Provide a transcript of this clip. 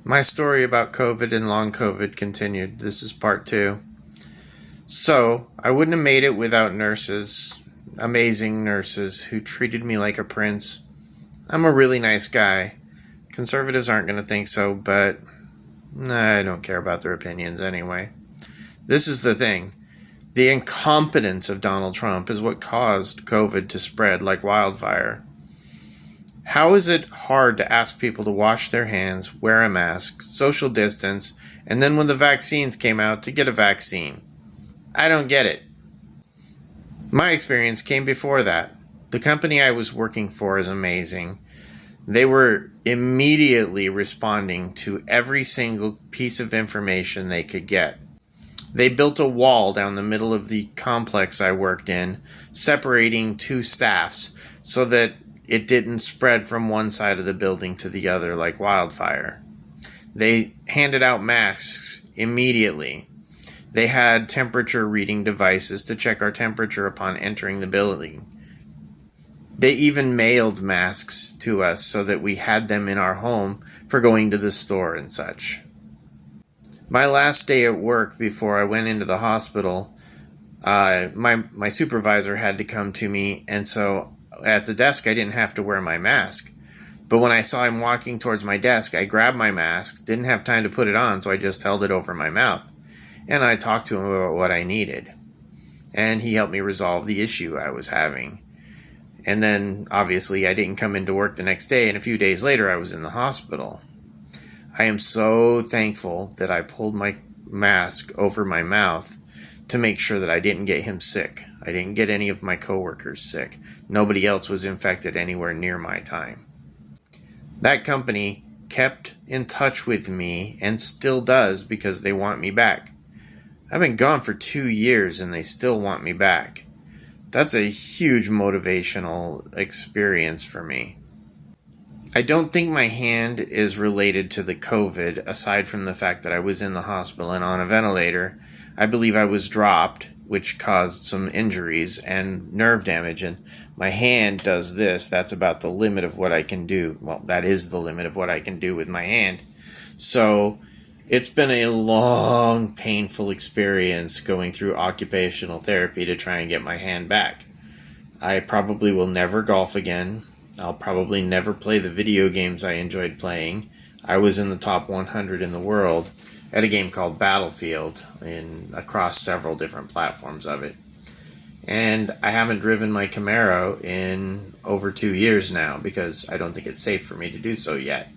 My story about COVID and long COVID continued. This is part two. So, I wouldn't have made it without nurses, amazing nurses who treated me like a prince. I'm a really nice guy. Conservatives aren't going to think so, but I don't care about their opinions anyway. This is the thing. The incompetence of Donald Trump is what caused COVID to spread like wildfire. How is it hard to ask people to wash their hands, wear a mask, social distance, and then when the vaccines came out, to get a vaccine? I don't get it. My experience came before that. The company I was working for is amazing. They were immediately responding to every single piece of information they could get. They built a wall down the middle of the complex I worked in, separating two staffs so that it didn't spread from one side of the building to the other like wildfire. They handed out masks immediately. They had temperature reading devices to check our temperature upon entering the building. They even mailed masks to us so that we had them in our home for going to the store and such. My last day at work before I went into the hospital, my supervisor had to come to me, and so at the desk I didn't have to wear my mask. But when I saw him walking towards my desk, I grabbed my mask, didn't have time to put it on, so I just held it over my mouth. And I talked to him about what I needed. And he helped me resolve the issue I was having. And then, obviously, I didn't come into work the next day, and a few days later I was in the hospital. I am so thankful that I pulled my mask over my mouth to make sure that I didn't get him sick. I didn't get any of my coworkers sick. Nobody else was infected anywhere near my time. That company kept in touch with me and still does because they want me back. I've been gone for 2 years and they still want me back. That's a huge motivational experience for me. I don't think my hand is related to the COVID, aside from the fact that I was in the hospital and on a ventilator. I believe I was dropped, which caused some injuries and nerve damage, and my hand does this. That's about the limit of what I can do. Well, that is the limit of what I can do with my hand. So it's been a long, painful experience going through occupational therapy to try and get my hand back. I probably will never golf again. I'll probably never play the video games I enjoyed playing. I was in the top 100 in the world at a game called Battlefield across several different platforms of it. And I haven't driven my Camaro in over 2 years now because I don't think it's safe for me to do so yet.